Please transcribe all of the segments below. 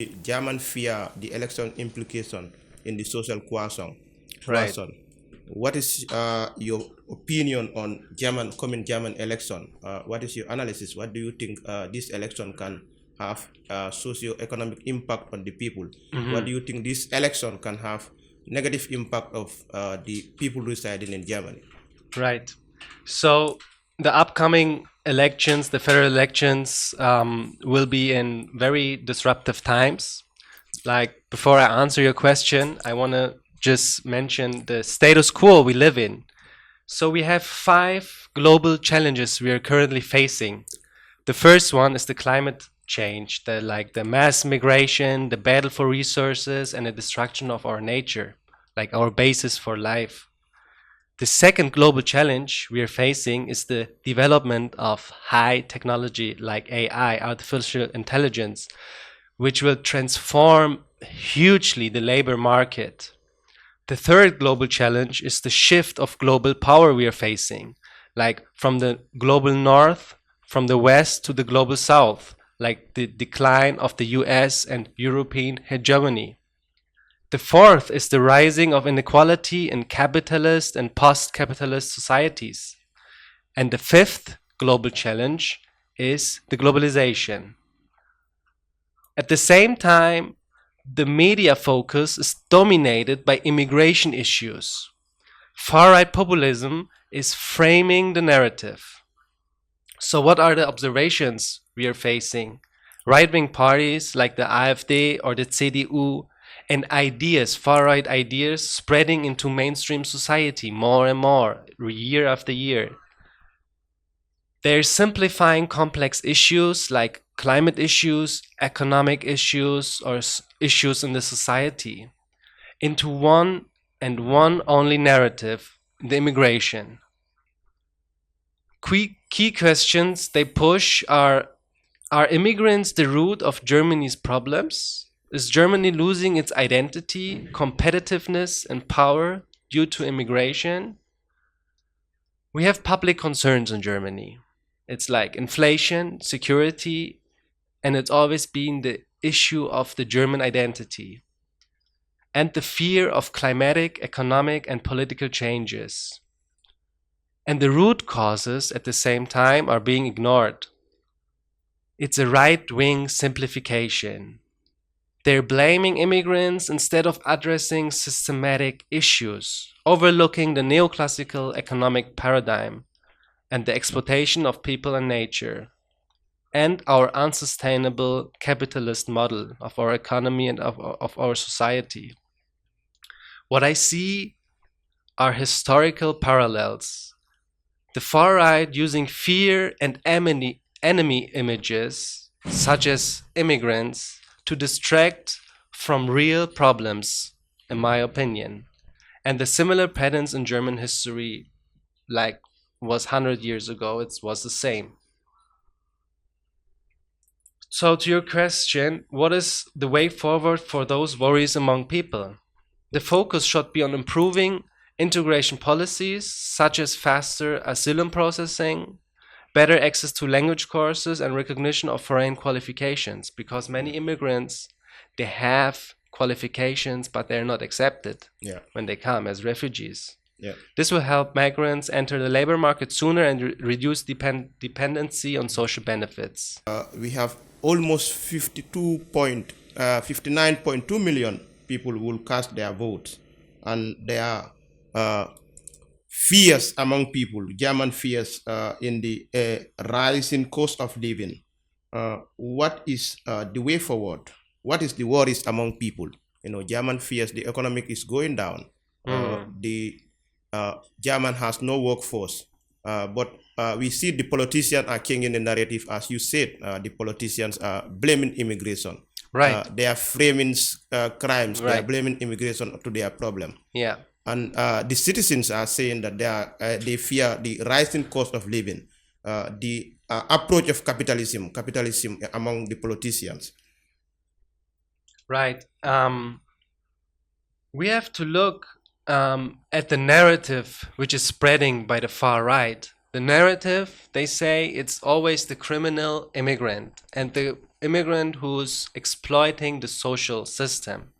German fear the election implication in the social Right. cohesion. What is your opinion on coming German election? What is your analysis? What do you think this election can have socio-economic impact on the people? What Hmm. do you think this election can have negative impact of the people residing in Germany? Right. So the upcoming elections, the federal elections, will be in very disruptive times. Like, before I answer your question, I want to just mention the status quo we live in. So we have five global challenges we are currently facing. The first one is the climate change, the mass migration, the battle for resources, and the destruction of our nature, like our basis for life. The second global challenge we are facing is the development of high technology like AI, artificial intelligence, which will transform hugely the labor market. The third global challenge is the shift of global power we are facing, like from the global north, from the west to the global south, like the decline of the US and European hegemony. The fourth is the rising of inequality in capitalist and post capitalist societies. And the fifth global challenge is the globalization. At the same time, the media focus is dominated by immigration issues. Far right populism is framing the narrative. So, what are the observations we are facing? Right wing parties like the AfD or the CDU and ideas, far right ideas, spreading into mainstream society more and more, year after year. They're simplifying complex issues like climate issues, economic issues, or issues in the society into one and one only narrative: the immigration. Key questions they push are immigrants the root of Germany's problems? Is Germany losing its identity, competitiveness, and power due to immigration? We have public concerns in Germany. It's like inflation, security, and it's always been the issue of the German identity and the fear of climatic, economic, and political changes. And the root causes at the same time are being ignored. It's a right wing simplification. They're blaming immigrants instead of addressing systematic issues, overlooking the neoclassical economic paradigm and the exploitation of people and nature, and our unsustainable capitalist model of our economy and of our society. What I see are historical parallels. The far right using fear and enemy images, such as immigrants, to distract from real problems, in my opinion. And the similar patterns in German history, like was 100 years ago, it was the same. So, to your question, what is the way forward for those worries among people? The focus should be on improving integration policies such as faster asylum processing, better access to language courses, and recognition of foreign qualifications, because many immigrants they have qualifications but they're not accepted Yeah, when they come as refugees. yeah. This will help migrants enter the labor market sooner and reduce dependency on social benefits. We have almost 59.2 million people will cast their votes, and there are fears among people, German fears in the rising cost of living. What is the way forward? What is the worries among people? German fears the economic is going down. The German has no workforce, but we see the politicians are changing the narrative, as you said. The politicians are blaming immigration. Right. They are framing crimes. They are Right. blaming immigration to their problem. Yeah. And the citizens are saying that they fear the rising cost of living, the approach of capitalism among the politicians. Right. We have to look at the narrative which is spreading by the far right. The narrative, they say, it's always the criminal immigrant, and the immigrant who's exploiting the social system.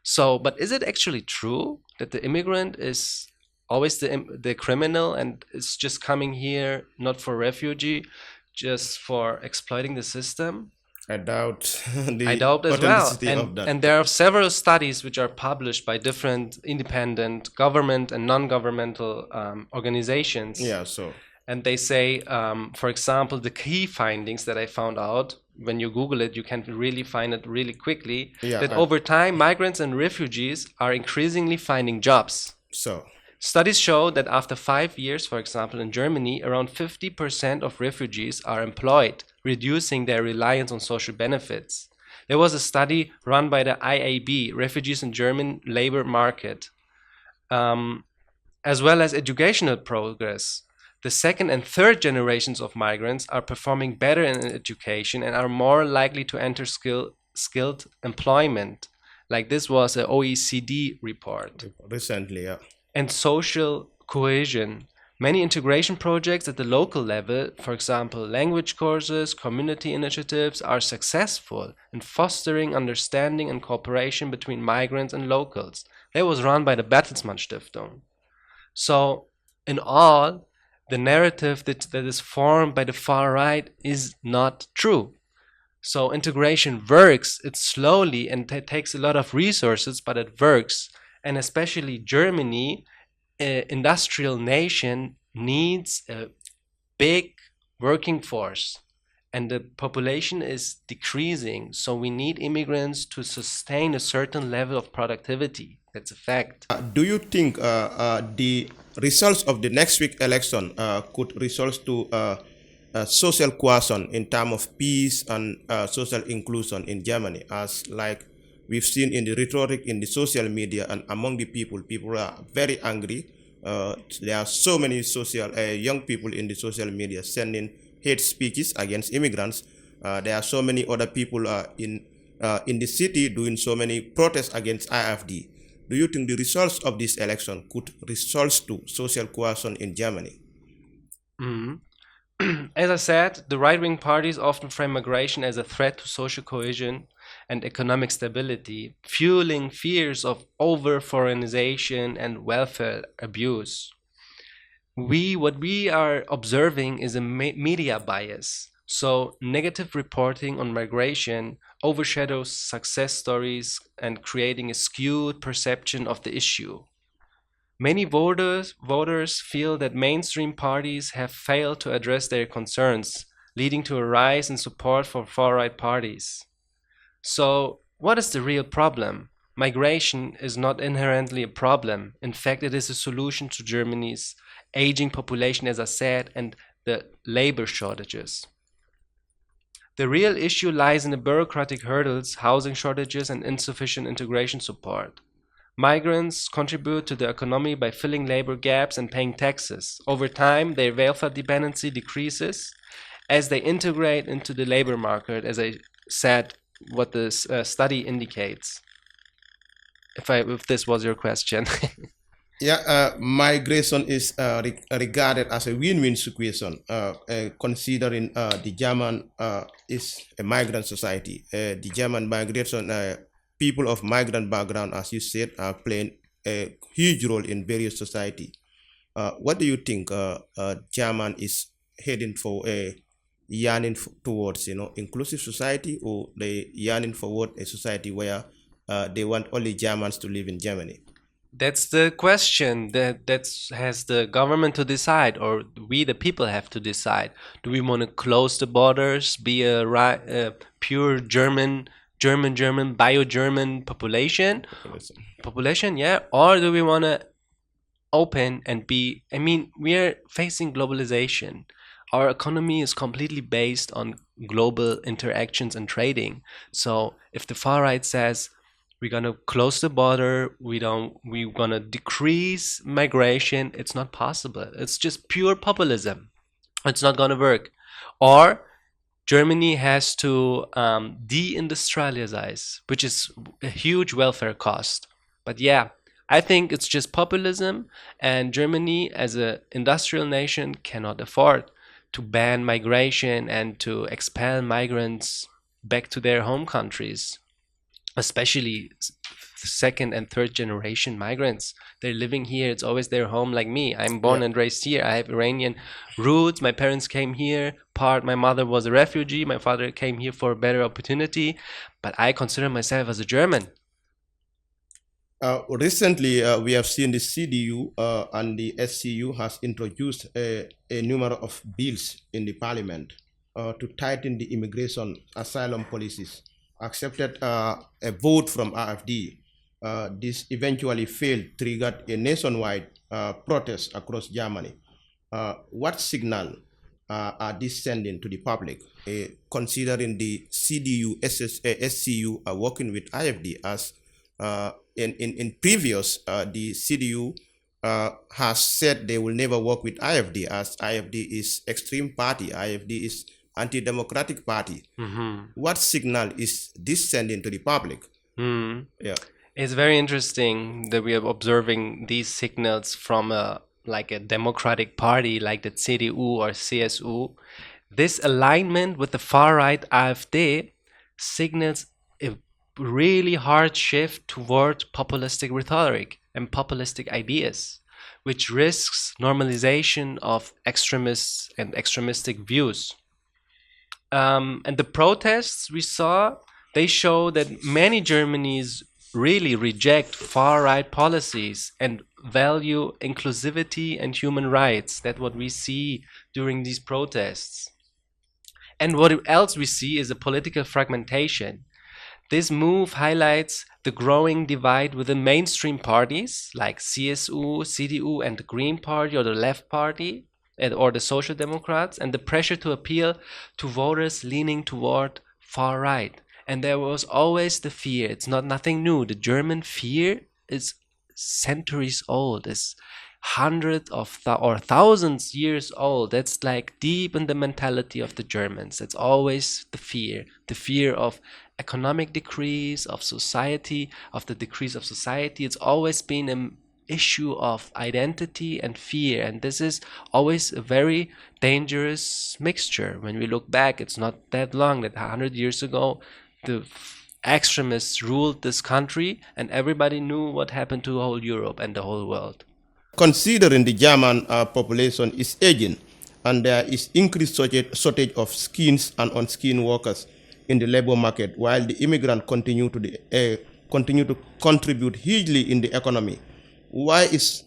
So, but is it actually true that the immigrant is always the criminal and is just coming here not for refugee, just for exploiting the system? I doubt I the doubt as well. authenticity of that. And there are several studies which are published by different independent government and non-governmental organizations. Yeah, so And they say, for example, the key findings that I found out when you Google it, you can really find it really quickly. yeah, That over time, migrants and refugees are increasingly finding jobs. so Studies show that after 5 years, for example, in Germany, around 50% of refugees are employed, reducing their reliance on social benefits. There was a study run by the IAB, Refugees in German Labor Market, as well as educational progress. The second and third generations of migrants are performing better in education and are more likely to enter skilled employment. Like this was an OECD report. recently, yeah. And social cohesion. Many integration projects at the local level, for example, language courses, community initiatives, are successful in fostering understanding and cooperation between migrants and locals. That was run by the Bertelsmann Stiftung. So, in all, the narrative that is formed by the far right is not true. So integration works, it's slowly and it takes a lot of resources, but it works. And especially Germany, an industrial nation, needs a big working force. And the population is decreasing. So we need immigrants to sustain a certain level of productivity. That's a fact. Do you think the results of the next week election could result to social cohesion in terms of peace and social inclusion in Germany, as like we've seen in the rhetoric in the social media and among the people? People are very angry. There are so many social young people in the social media sending hate speeches against immigrants. There are so many other people in the city doing so many protests against IFD. Do you think the results of this election could result to social cohesion in Germany? Mhm. As I said, the right-wing parties often frame migration as a threat to social cohesion and economic stability, fueling fears of over-foreignization and welfare abuse. What we are observing is a media bias. So negative reporting on migration overshadows success stories and creating a skewed perception of the issue. Many voters feel that mainstream parties have failed to address their concerns, leading to a rise in support for far-right parties. So, what is the real problem? Migration is not inherently a problem. In fact, it is a solution to Germany's aging population, as I said, and the labor shortages. The real issue lies in the bureaucratic hurdles, housing shortages, and insufficient integration support. Migrants contribute to the economy by filling labor gaps and paying taxes. Over time, their welfare dependency decreases as they integrate into the labor market, as I said, what this study indicates. If this was your question. Yeah, migration is regarded as a win-win situation, considering the German is a migrant society. The German migration, people of migrant background, as you said, are playing a huge role in various society. What do you think German is heading for, a yearning towards, inclusive society, or they yearning forward a society where they want only Germans to live in Germany? That's the question that has the government to decide, or we the people have to decide. Do we want to close the borders, be a pure German bio-German population, yeah, or do we want to open and be? I mean, we are facing globalization. Our economy is completely based on global interactions and trading. So if the far right says we're gonna close the border, we're gonna decrease migration, it's not possible. It's just pure populism. It's not gonna work. Or Germany has to deindustrialize, which is a huge welfare cost. But yeah, I think it's just populism, and Germany, as an industrial nation, cannot afford to ban migration and to expel migrants. back to their home countries, especially second and third generation migrants. They're living here, it's always their home. Like me, I'm born Yeah. and raised here, I have Iranian roots, my parents came here, my mother was a refugee, my father came here for a better opportunity, but I consider myself as a German. Recently, we have seen the CDU and the SCU has introduced a number of bills in the parliament to tighten the immigration asylum policies. Accepted a vote from RFD. This eventually failed, triggered a nationwide protest across Germany. What signal are these sending to the public, considering the CDU, SCU are working with IFD as in previous, the CDU has said they will never work with IFD as IFD is extreme party, IFD is anti-democratic party. What signal is this sending to the public? Yeah. It's very interesting that we are observing these signals from a democratic party like the CDU or CSU. This alignment with the far right AfD signals a really hard shift toward populistic rhetoric and populistic ideas, which risks normalization of extremists and extremistic views. And the protests we saw, they show that many Germans really reject far-right policies and value inclusivity and human rights. That's what we see during these protests. And what else we see is a political fragmentation. This move highlights the growing divide within mainstream parties like CSU, CDU, and the Green Party or the Left Party or the Social Democrats, and the pressure to appeal to voters leaning toward far right. And there was always the fear. It's not nothing new. The German fear is centuries old. It's hundreds of or thousands years old. That's like deep in the mentality of the Germans. It's always the fear of economic decrease of society, of the decrease of society. It's always been an issue of identity and fear, and this is always a very dangerous mixture. When we look back, it's not that long, that 100 years ago the extremists ruled this country and everybody knew what happened to whole Europe and the whole world. Considering the German population is aging and there is increased shortage of skilled and unskilled workers in the labor market, while the immigrant continue to contribute hugely in the economy, why is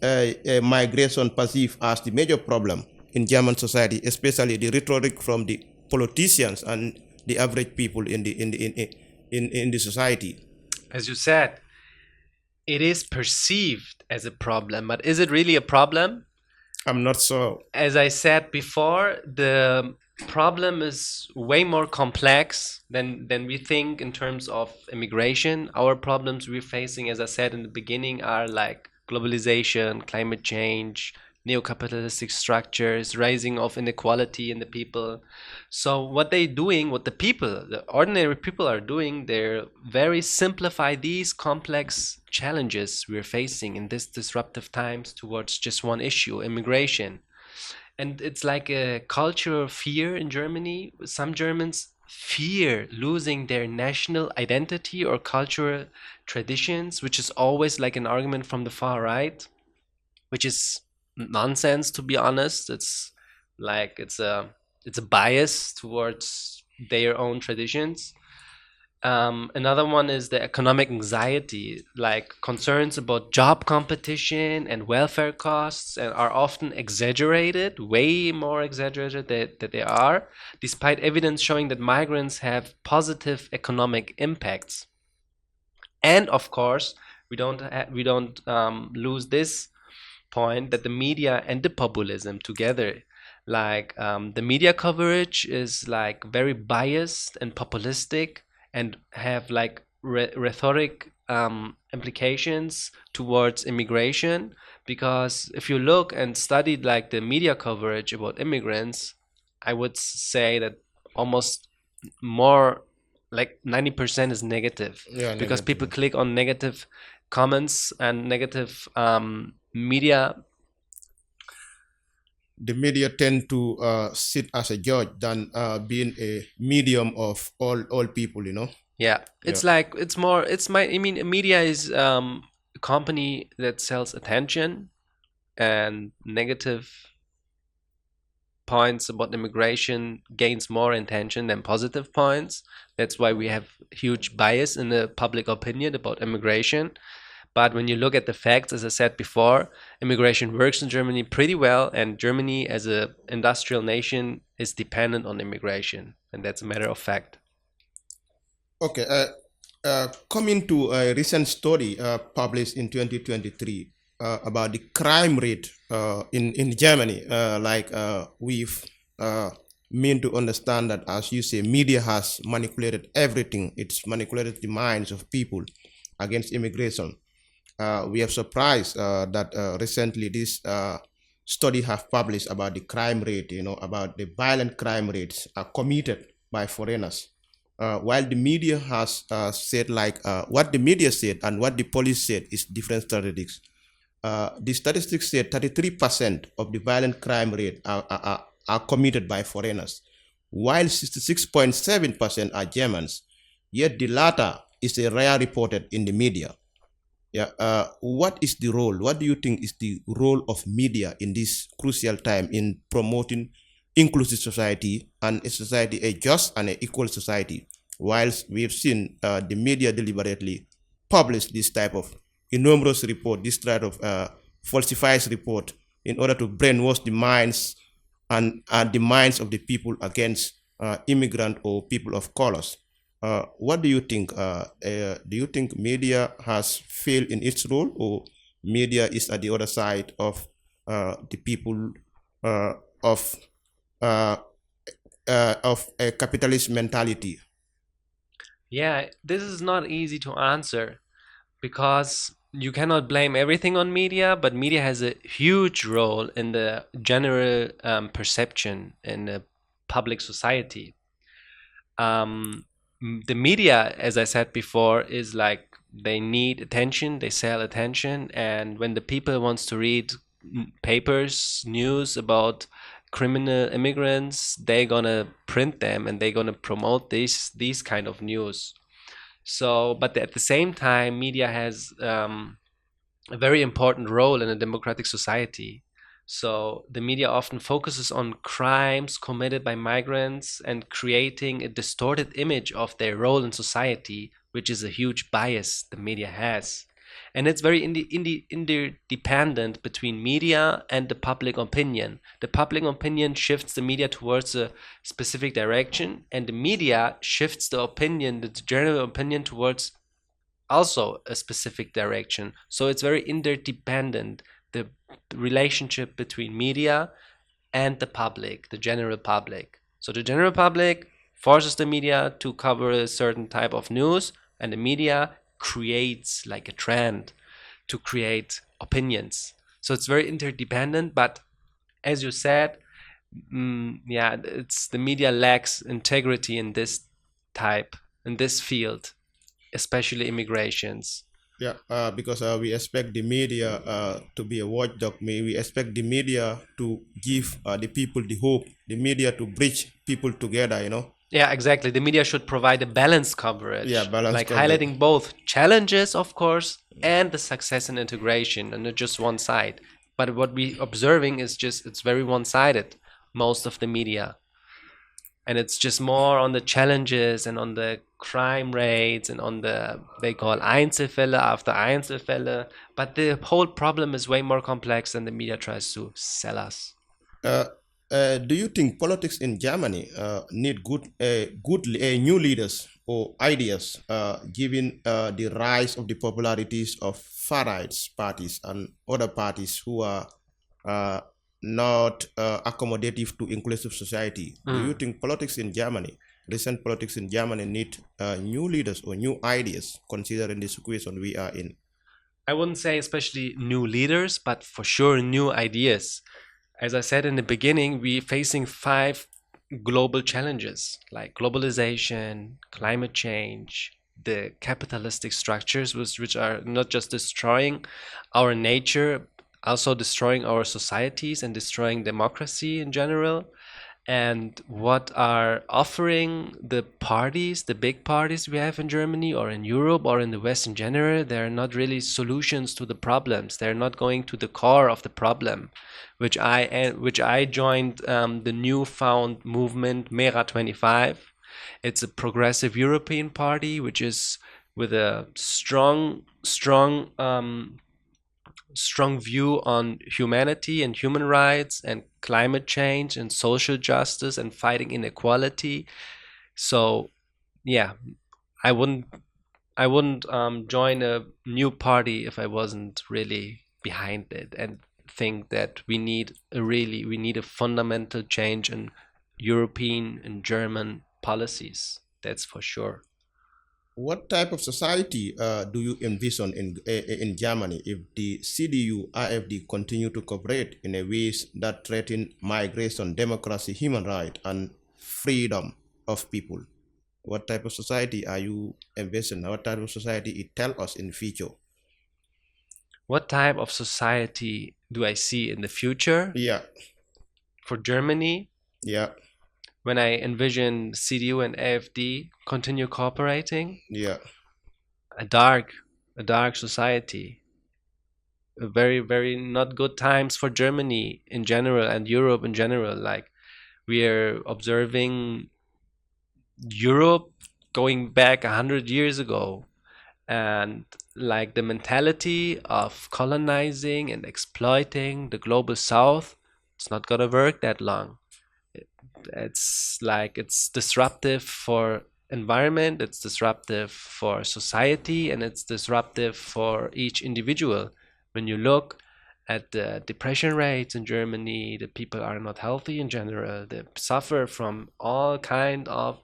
migration perceived as the major problem in German society, especially the rhetoric from the politicians and the average people in the society? As you said, it is perceived as a problem, but is it really a problem? I'm not so. As I said before, the problem is way more complex than we think in terms of immigration. Our problems we're facing, as I said in the beginning, are like globalization, climate change, neo-capitalistic structures, rising of inequality in the people. So what the ordinary people are doing, they're very simplify these complex challenges we're facing in this disruptive times towards just one issue, immigration. And it's like a cultural fear in Germany. Some Germans fear losing their national identity or cultural traditions, which is always like an argument from the far right, which is nonsense, to be honest. It's like it's a bias towards their own traditions. Another one is the economic anxiety, like concerns about job competition and welfare costs, and are often exaggerated, way more exaggerated that they are, despite evidence showing that migrants have positive economic impacts. And of course, we don't lose this point that the media and the populism together, like the media coverage is like very biased and populistic and have like rhetoric implications towards immigration, because if you look and study like the media coverage about immigrants, I would say that almost more like 90% is negative, Yeah, because negative. people click on negative comments and negative media The media tend to sit as a judge than being a medium of all people. Yeah, Yeah. it's like it's more. It's my. I mean, media is a company that sells attention, and negative points about immigration gains more attention than positive points. That's why we have huge bias in the public opinion about immigration. But when you look at the facts, as I said before, immigration works in Germany pretty well, and Germany, as a industrial nation, is dependent on immigration, and that's a matter of fact. Okay. Coming to a recent study published in 2023 about the crime rate in Germany, we've mean to understand that, as you say, media has manipulated everything. It's manipulated the minds of people against immigration. We are surprised that recently this study have published about the crime rate, about the violent crime rates committed by foreigners. While the media has said what the media said and what the police said is different statistics. The statistics said 33% of the violent crime rate are committed by foreigners, while 66.7% are Germans. Yet the latter is a rare reported in the media. Yeah. What is the role? What do you think is the role of media in this crucial time in promoting inclusive society and a society, a just and a equal society? Whilst we have seen the media deliberately publish this type of enormous report, this type of falsifies report in order to brainwash the minds and the minds of the people against immigrant or people of colors. What do you think? Do you think media has failed in its role, or media is at the other side of the people uh, of uh, of a capitalist mentality? Yeah, this is not easy to answer because you cannot blame everything on media, but media has a huge role in the general perception in the public society. Um, the media, as I said before, is like they need attention, they sell attention, and when the people wants to read papers, news about criminal immigrants, they're gonna print them and they're gonna promote these kind of news. So, but at the same time, media has a very important role in a democratic society. So the media often focuses on crimes committed by migrants and creating a distorted image of their role in society, which is a huge bias the media has. And it's very interdependent between media and the public opinion. The public opinion shifts the media towards a specific direction, and the media shifts the opinion, the general opinion, towards also a specific direction. So it's very interdependent, the relationship between media and the public, the general public. So the general public forces the media to cover a certain type of news, and the media creates like a trend to create opinions. So it's very interdependent, but as you said, yeah, it's the media lacks integrity in this type, in this field, especially immigrations. Yeah, because we expect the media to be a watchdog. We expect the media to give the people the hope, the media to bridge people together. Yeah, exactly. The media should provide a balanced Yeah, coverage, balanced like coverage. highlighting both challenges, of course, and the success and integration, and not just one side. But what we observing is just it's very one-sided, most of the media. And it's just more on the challenges and on the crime rates and on the they call Einzelfälle after Einzelfälle. But the whole problem is way more complex than the media tries to sell us. Uh, do you think politics in Germany need new leaders or ideas, given the rise of the popularities of far right parties and other parties who are uh, not accommodative to inclusive society? Do you Mm. think politics in Germany, recent politics in Germany, need new leaders or new ideas, considering the situation we are in? I wouldn't say especially new leaders, but for sure new ideas. As I said in the beginning, we're facing five global challenges like globalization, climate change, the capitalistic structures, which are not just destroying our nature, also destroying our societies and destroying democracy in general. And what are offering the parties, the big parties we have in Germany or in Europe or in the West in general, they're not really solutions to the problems. They're not going to the core of the problem, which I joined the newfound movement Mera 25. It's a progressive European party which is with a strong view on humanity and human rights and climate change and social justice and fighting inequality. So yeah, I wouldn't I wouldn't join a new party if I wasn't really behind it and think that we need a fundamental change in European and German policies. That's for sure. What type of society do you envision in Germany if the CDU AfD continue to cooperate in a ways that threaten migration, democracy, human rights, and freedom of people? What type of society are you envisioning? What type of society it tell us in future? What type of society do I see in the future Yeah, for Germany yeah, when I envision CDU and AfD continue cooperating? yeah. A dark, a dark society. A very, very not good times for Germany in general and Europe in general. Like we are observing Europe going back 100 years ago, and like the mentality of colonizing and exploiting the global south, it's not gonna work that long. It's like it's disruptive for environment, it's disruptive for society, and it's disruptive for each individual. When you look at the depression rates in Germany, the people are not healthy in general, they suffer from all kind of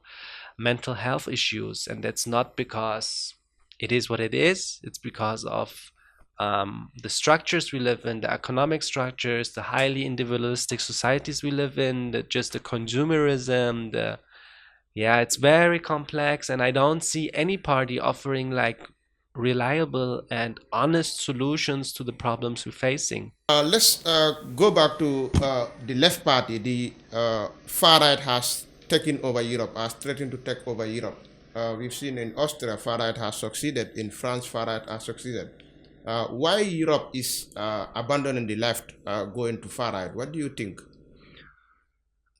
mental health issues, and that's not because it is what it is. It's because of the structures we live in, the economic structures, the highly individualistic societies we live in, just the consumerism, the yeah, it's very complex, and I don't see any party offering like reliable and honest solutions to the problems we're facing. Let's go back to the left party. The far right has taken over Europe, has threatened to take over Europe. We've seen in Austria, far right has succeeded. In France, far right has succeeded. Why Europe is abandoning the left, going to far right? What do you think?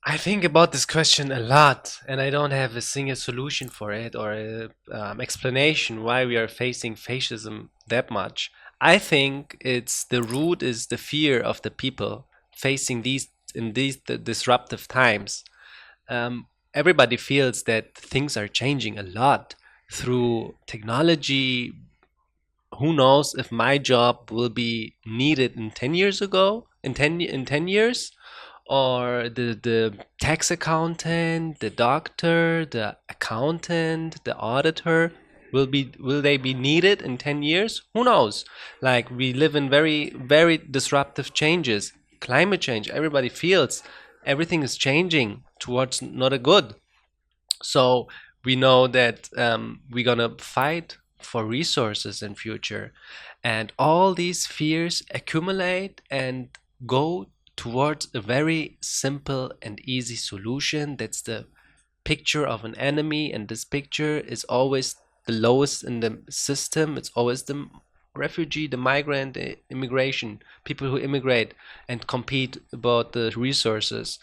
I think about this question a lot, and I don't have a single solution for it or a explanation why we are facing fascism that much. I think it's the root is the fear of the people facing these in these disruptive times. Everybody feels that things are changing a lot through technology. Who knows if my job will be needed in 10 years ago, in 10 years, or the tax accountant, the doctor, the accountant, the auditor will they be needed in 10 years? Who knows? Like we live in very very disruptive changes. Climate change, everybody feels everything is changing towards not a good. So we know that we're gonna fight for resources in future, and all these fears accumulate and go towards a very simple and easy solution. That's the picture of an enemy, and this picture is always the lowest in the system. It's always the refugee, the migrant, the immigration, people who immigrate and compete about the resources.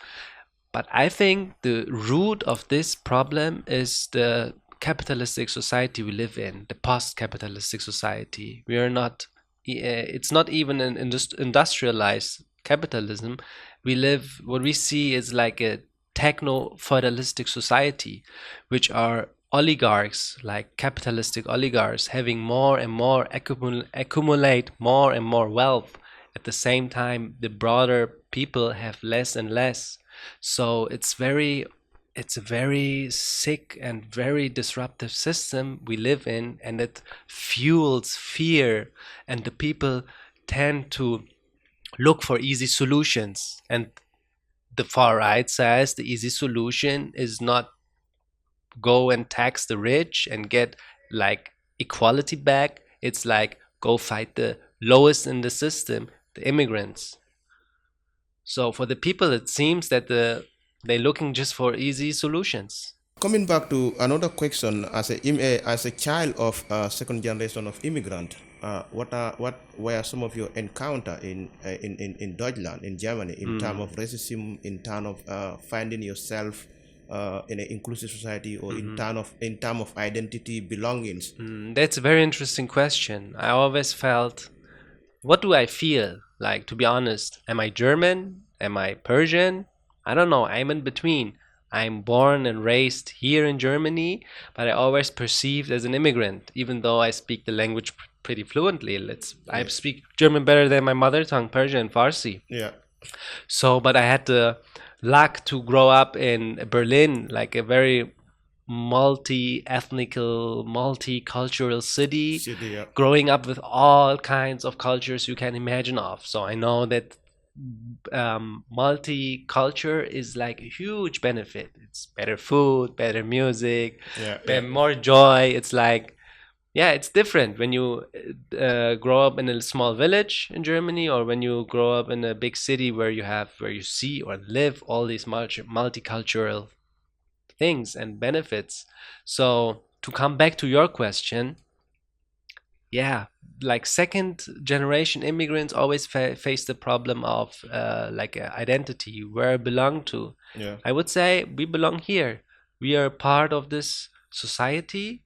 But I think the root of this problem is the capitalistic society we live in, the post-capitalistic society. We are not, it's not even an industrialized capitalism. We live, what we see is like a techno-feudalistic society, which are oligarchs, like capitalistic oligarchs, having more and more accumulate more and more wealth. At the same time, the broader people have less and less. So it's a very sick and very disruptive system we live in, and it fuels fear, and the people tend to look for easy solutions. And the far right says the easy solution is not go and tax the rich and get like equality back. It's like go fight the lowest in the system, the immigrants. So for the people, it seems that they're looking just for easy solutions. Coming back to another question, as a child of second generation of immigrant, what were some of your encounter in Deutschland, in Germany, in terms of racism, in terms of finding yourself in an inclusive society, or in term of identity, belongings? That's a very interesting question. I always felt, what do I feel? Like, to be honest, am I German? Am I Persian? I don't know. I'm in between. I'm born and raised here in Germany, but I always perceived as an immigrant, even though I speak the language pretty fluently. I Yeah. speak German better than my mother tongue, Persian and Farsi. Yeah. So, but I had the luck to grow up in Berlin, like a very multi-ethnical, multicultural city, City, yeah. growing up with all kinds of cultures you can imagine of. So I know that multiculture is like a huge benefit. It's better food, better music, Yeah, yeah. more joy. It's like, yeah, it's different when you grow up in a small village in Germany, or when you grow up in a big city where you see or live all these multicultural things and benefits. So to come back to your question, yeah, like second generation immigrants always face the problem of like identity, where I belong to. Yeah. I would say we belong here. We are part of this society,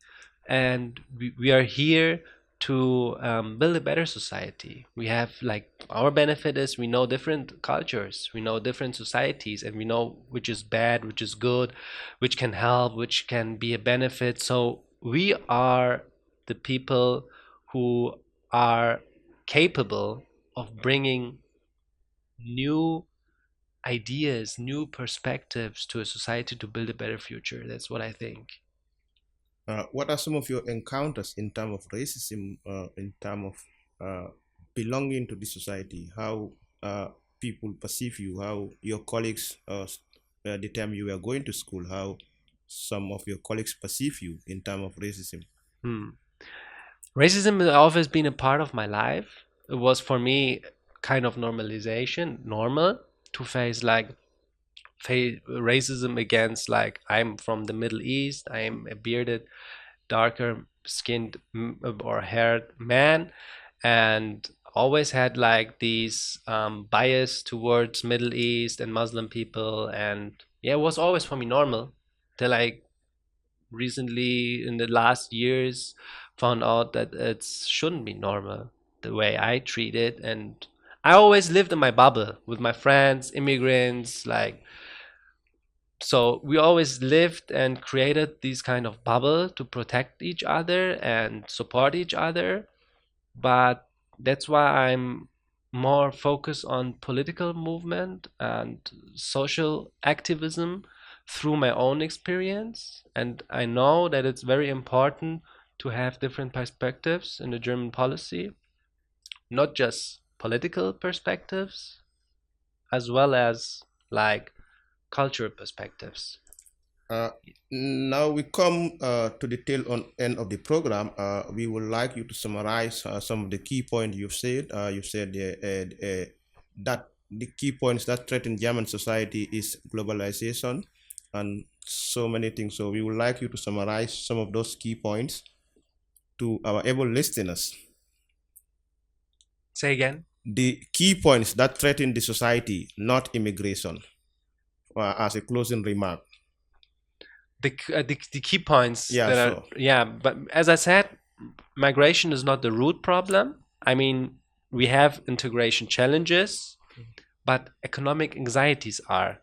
and we are here to build a better society. We have, like, our benefit is we know different cultures, we know different societies, and we know which is bad, which is good, which can help, which can be a benefit. So we are the people who are capable of bringing new ideas, new perspectives to a society to build a better future. That's what I think. What are some of your encounters in terms of racism, in terms of belonging to the society? How people perceive you? How your colleagues, the time you were going to school, how some of your colleagues perceive you in terms of racism? Hmm. Racism has always been a part of my life. It was for me kind of normalization, normal to face like racism against, like, I'm from the Middle East, I am a bearded, darker skinned or haired man, and always had like these bias towards Middle East and Muslim people. And yeah, it was always for me normal till I recently in the last years found out that it shouldn't be normal the way I treat it. And I always lived in my bubble with my friends, immigrants, like, so we always lived and created these kind of bubble to protect each other and support each other. But that's why I'm more focused on political movement and social activism through my own experience. And I know that it's very important to have different perspectives in the German policy, not just political perspectives, as well as like cultural perspectives. Uh, Now we come to the tail on end of the program. We would like you to summarize some of the key points you've said. You said that the key points that threaten German society is globalization and so many things. So we would like you to summarize some of those key points to our able listeners. Say again. The key points that threaten the society, not immigration, as a closing remark. The key points Yeah, that are, so yeah, but as I said, migration is not the root problem. I mean, we have integration challenges, but economic anxieties are.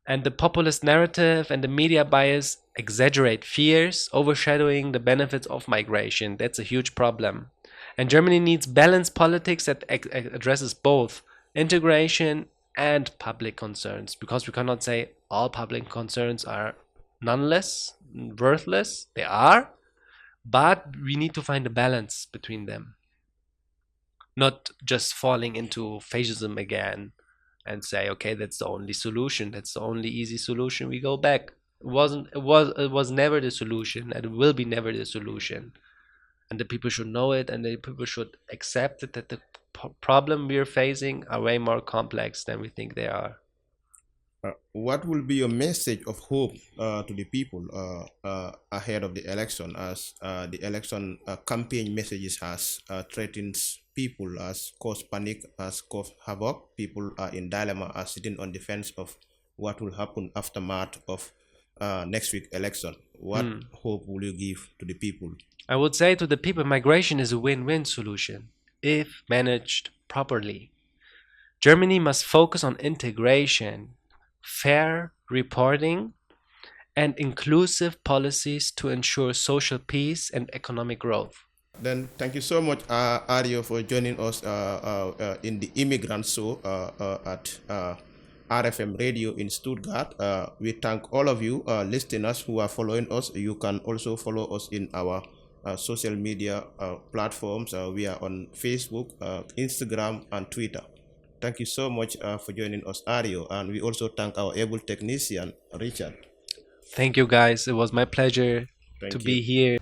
And the populist narrative and the media bias exaggerate fears, overshadowing the benefits of migration. That's a huge problem. And Germany needs balanced politics that addresses both integration and public concerns, because we cannot say all public concerns are nonetheless worthless. They are, but we need to find a balance between them, not just falling into fascism again and say, okay, that's the only solution, that's the only easy solution, we go back. It was never the solution, and it will be never the solution. And the people should know it, and the people should accept it, that the problem we're facing are way more complex than we think they are. What will be your message of hope to the people ahead of the election, as the election campaign messages has threatens people, as cause panic, as cause havoc? People are in dilemma, are sitting on the fence of what will happen aftermath of next week election. What Hmm. hope will you give to the people? I would say to the people, migration is a win-win solution if managed properly. Germany must focus on integration, fair reporting, and inclusive policies to ensure social peace and economic growth. Then thank you so much, Ario, for joining us in the Immigrant Show at RFM Radio in Stuttgart. We thank all of you listeners who are following us. You can also follow us in our social media platforms. We are on Facebook, Instagram, and Twitter. Thank you so much for joining us, Ario. And we also thank our able technician, Richard. Thank you guys. It was my pleasure to Thank you. be here.